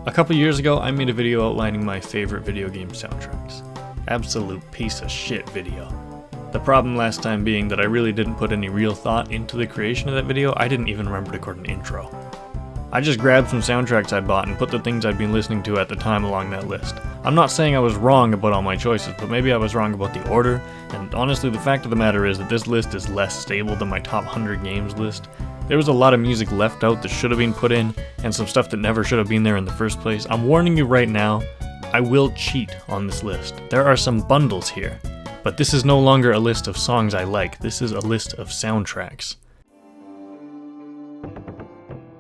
A couple years ago, I made a video outlining my favorite video game soundtracks. Absolute piece of shit video. The problem last time being that I really didn't put any real thought into the creation of that video. I didn't even remember to record an intro. I just grabbed some soundtracks I bought and put the things I'd been listening to at the time along that list. I'm not saying I was wrong about all my choices, but maybe I was wrong about the order, and honestly the fact of the matter is that this list is less stable than my top 100 games list. There was a lot of music left out that should have been put in, and some stuff that never should have been there in the first place. I'm warning you right now, I will cheat on this list. There are some bundles here, but this is no longer a list of songs I like, this is a list of soundtracks.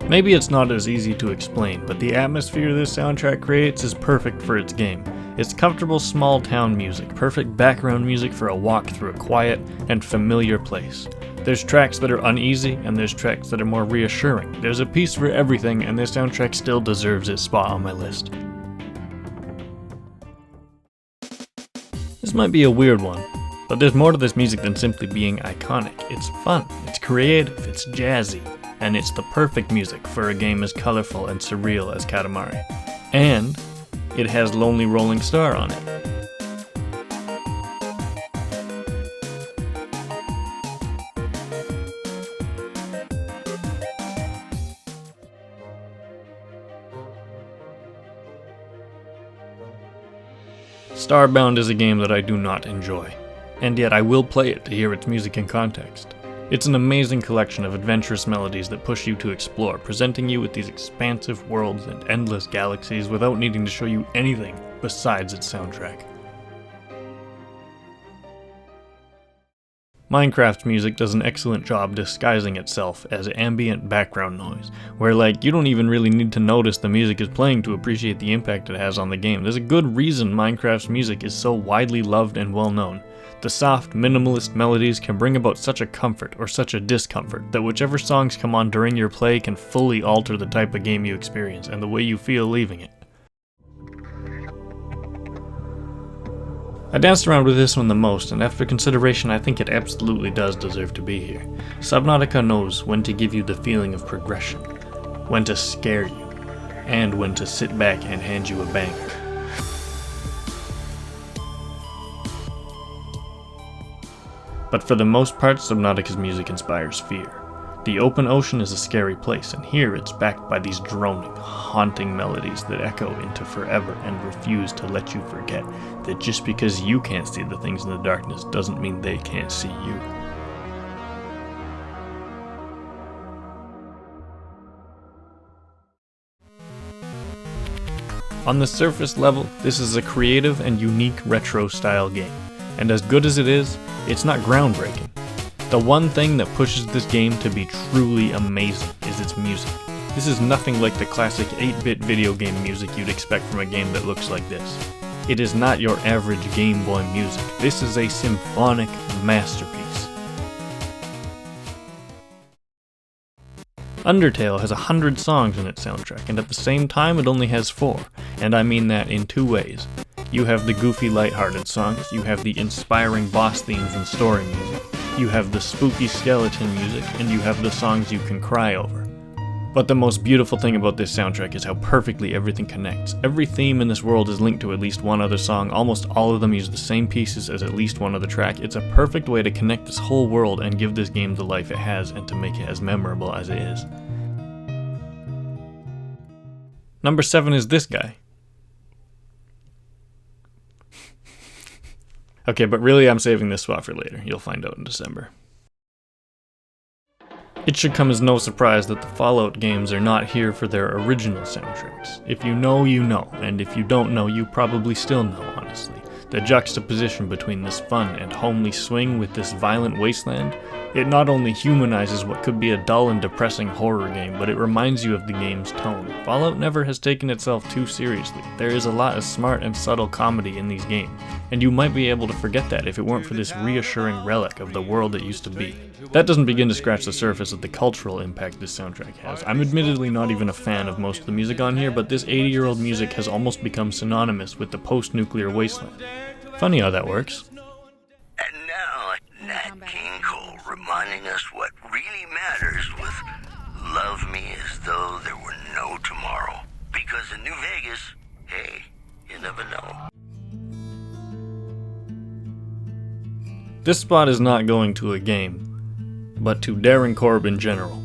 Maybe it's not as easy to explain, but the atmosphere this soundtrack creates is perfect for its game. It's comfortable small town music, perfect background music for a walk through a quiet and familiar place. There's tracks that are uneasy, and there's tracks that are more reassuring. There's a piece for everything, and this soundtrack still deserves its spot on my list. This might be a weird one, but there's more to this music than simply being iconic. It's fun, it's creative, it's jazzy, and it's the perfect music for a game as colorful and surreal as Katamari. And it has Lonely Rolling Star on it. Starbound is a game that I do not enjoy, and yet I will play it to hear its music in context. It's an amazing collection of adventurous melodies that push you to explore, presenting you with these expansive worlds and endless galaxies without needing to show you anything besides its soundtrack. Minecraft's music does an excellent job disguising itself as ambient background noise, where you don't even really need to notice the music is playing to appreciate the impact it has on the game. There's a good reason Minecraft's music is so widely loved and well known. The soft, minimalist melodies can bring about such a comfort or such a discomfort that whichever songs come on during your play can fully alter the type of game you experience and the way you feel leaving it. I danced around with this one the most, and after consideration I think it absolutely does deserve to be here. Subnautica knows when to give you the feeling of progression, when to scare you, and when to sit back and hand you a banger. But for the most part, Subnautica's music inspires fear. The open ocean is a scary place, and here it's backed by these droning, haunting melodies that echo into forever and refuse to let you forget that just because you can't see the things in the darkness doesn't mean they can't see you. On the surface level, this is a creative and unique retro-style game, and as good as it is, it's not groundbreaking. The one thing that pushes this game to be truly amazing is its music. This is nothing like the classic 8-bit video game music you'd expect from a game that looks like this. It is not your average Game Boy music. This is a symphonic masterpiece. Undertale has 100 songs in its soundtrack, and at the same time it only has 4, and I mean that in 2 ways. You have the goofy, lighthearted songs, you have the inspiring boss themes and story music, you have the spooky skeleton music, and you have the songs you can cry over. But the most beautiful thing about this soundtrack is how perfectly everything connects. Every theme in this world is linked to at least one other song, almost all of them use the same pieces as at least one other track. It's a perfect way to connect this whole world and give this game the life it has and to make it as memorable as it is. Number 7 is this guy. Okay, but really I'm saving this spot for later. You'll find out in December. It should come as no surprise that the Fallout games are not here for their original soundtracks. If you know, you know, and if you don't know, you probably still know, honestly. The juxtaposition between this fun and homely swing with this violent wasteland, it not only humanizes what could be a dull and depressing horror game, but it reminds you of the game's tone. Fallout never has taken itself too seriously. There is a lot of smart and subtle comedy in these games, and you might be able to forget that if it weren't for this reassuring relic of the world it used to be. That doesn't begin to scratch the surface of the cultural impact this soundtrack has. I'm admittedly not even a fan of most of the music on here, but this 80-year-old music has almost become synonymous with the post-nuclear wasteland. Funny how that works. And now, Nat King Cole reminding us what really matters with Love Me As Though There Were No Tomorrow. Because in New Vegas, Vegas? Hey, you never know. This spot is not going to a game, but to Darren Korb in general.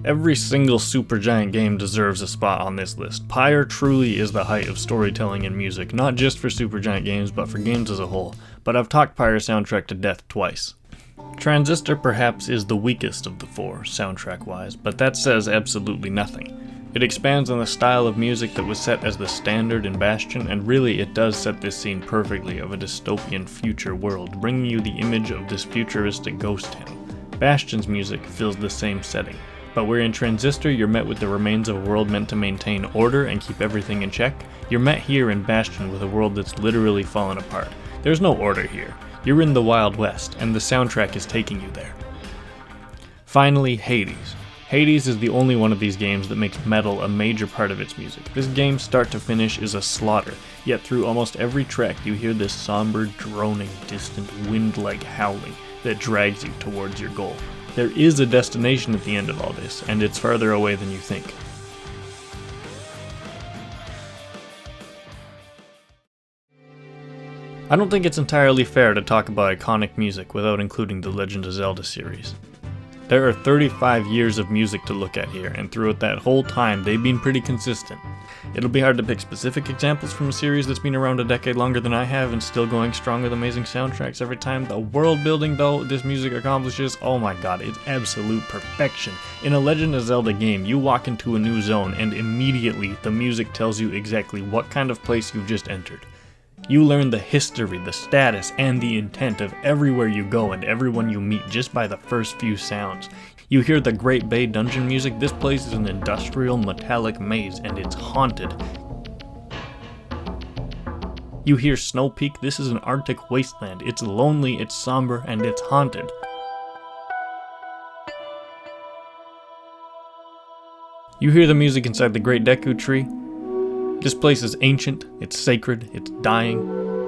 Every single Supergiant game deserves a spot on this list. Pyre truly is the height of storytelling and music, not just for Supergiant games, but for games as a whole. But I've talked Pyre soundtrack to death twice. Transistor perhaps is the weakest of the four, soundtrack-wise, but that says absolutely nothing. It expands on the style of music that was set as the standard in Bastion, and really it does set this scene perfectly of a dystopian future world, bringing you the image of this futuristic ghost town. Bastion's music fills the same setting. But where in Transistor you're met with the remains of a world meant to maintain order and keep everything in check, you're met here in Bastion with a world that's literally fallen apart. There's no order here. You're in the Wild West, and the soundtrack is taking you there. Finally, Hades. Hades is the only one of these games that makes metal a major part of its music. This game, start to finish, is a slaughter, yet through almost every track you hear this somber, droning, distant, wind-like howling that drags you towards your goal. There is a destination at the end of all this, and it's farther away than you think. I don't think it's entirely fair to talk about iconic music without including the Legend of Zelda series. There are 35 years of music to look at here, and throughout that whole time they've been pretty consistent. It'll be hard to pick specific examples from a series that's been around a decade longer than I have and still going strong with amazing soundtracks every time. The world building though this music accomplishes, oh my god, it's absolute perfection. In a Legend of Zelda game, you walk into a new zone and immediately the music tells you exactly what kind of place you've just entered. You learn the history, the status, and the intent of everywhere you go and everyone you meet just by the first few sounds. You hear the Great Bay dungeon music. This place is an industrial metallic maze and it's haunted. You hear Snow Peak. This is an Arctic wasteland. It's lonely, it's somber, and it's haunted. You hear the music inside the Great Deku Tree. This place is ancient, it's sacred, it's dying,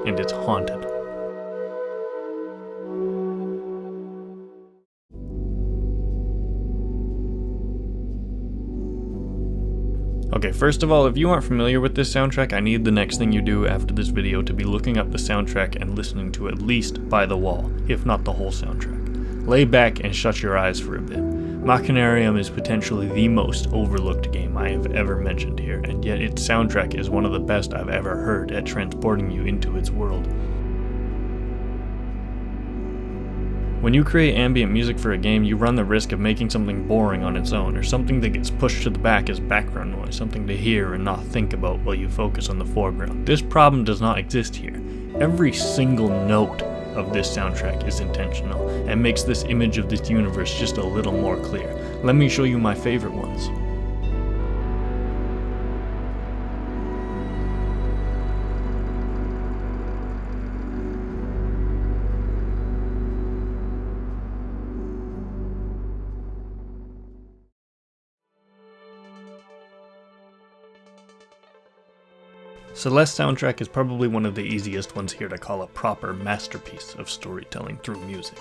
and it's haunted. Okay, first of all, if you aren't familiar with this soundtrack, I need the next thing you do after this video to be looking up the soundtrack and listening to at least By the Wall, if not the whole soundtrack. Lay back and shut your eyes for a bit. Machinarium is potentially the most overlooked game I have ever mentioned here, and yet its soundtrack is one of the best I've ever heard at transporting you into its world. When you create ambient music for a game, you run the risk of making something boring on its own, or something that gets pushed to the back as background noise, something to hear and not think about while you focus on the foreground. This problem does not exist here. Every single note of this soundtrack is intentional and makes this image of this universe just a little more clear. Let me show you my favorite ones. Celeste's soundtrack is probably one of the easiest ones here to call a proper masterpiece of storytelling through music.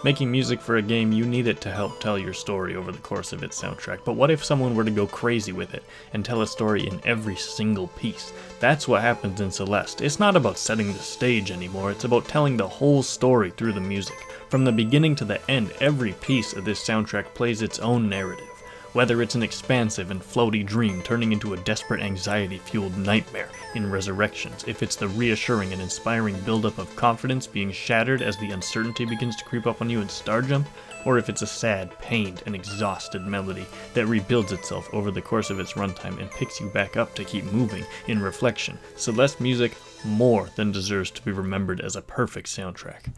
Making music for a game, you need it to help tell your story over the course of its soundtrack, but what if someone were to go crazy with it and tell a story in every single piece? That's what happens in Celeste. It's not about setting the stage anymore, it's about telling the whole story through the music. From the beginning to the end, every piece of this soundtrack plays its own narrative. Whether it's an expansive and floaty dream turning into a desperate anxiety-fueled nightmare in Resurrections, if it's the reassuring and inspiring buildup of confidence being shattered as the uncertainty begins to creep up on you in Starjump, or if it's a sad, pained, and exhausted melody that rebuilds itself over the course of its runtime and picks you back up to keep moving in Reflection, Celeste music more than deserves to be remembered as a perfect soundtrack.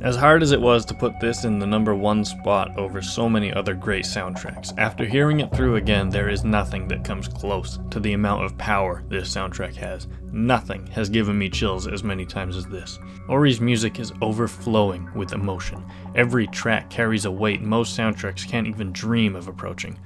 As hard as it was to put this in the #1 spot over so many other great soundtracks, after hearing it through again, there is nothing that comes close to the amount of power this soundtrack has. Nothing has given me chills as many times as this. Ori's music is overflowing with emotion. Every track carries a weight most soundtracks can't even dream of approaching.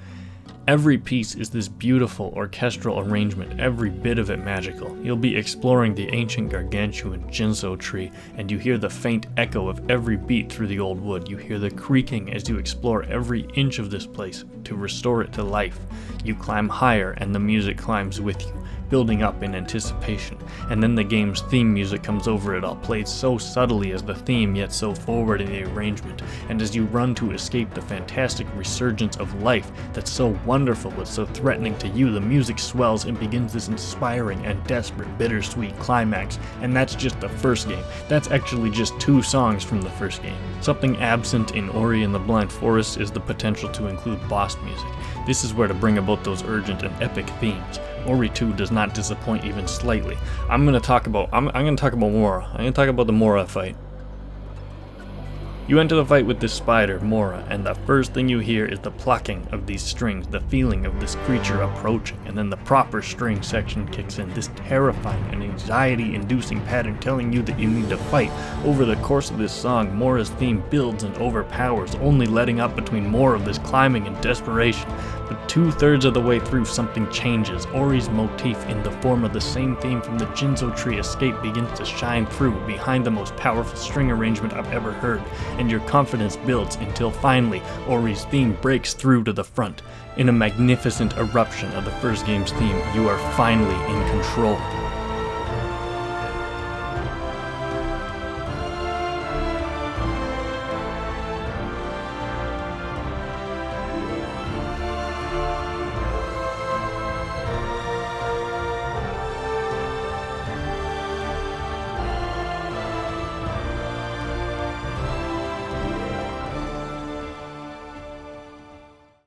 Every piece is this beautiful orchestral arrangement, every bit of it magical. You'll be exploring the ancient gargantuan Jinso tree, and you hear the faint echo of every beat through the old wood. You hear the creaking as you explore every inch of this place to restore it to life. You climb higher, and the music climbs with you, building up in anticipation, and then the game's theme music comes over it all, played so subtly as the theme, yet so forward in the arrangement, and as you run to escape the fantastic resurgence of life that's so wonderful but so threatening to you, the music swells and begins this inspiring and desperate bittersweet climax, and that's just the first game. That's actually just 2 songs from the first game. Something absent in Ori and the Blind Forest is the potential to include boss music. This is where to bring about those urgent and epic themes. Ori 2 does not disappoint even slightly. I'm gonna talk about Mora. I'm gonna talk about the Mora fight. You enter the fight with this spider, Mora, and the first thing you hear is the plucking of these strings, the feeling of this creature approaching, and then the proper string section kicks in, this terrifying and anxiety-inducing pattern telling you that you need to fight. Over the course of this song, Mora's theme builds and overpowers, only letting up between more of this climbing and desperation. But 2/3 of the way through, something changes. Ori's motif in the form of the same theme from the Jinso Tree escape begins to shine through behind the most powerful string arrangement I've ever heard, and your confidence builds until finally Ori's theme breaks through to the front. In a magnificent eruption of the first game's theme, you are finally in control.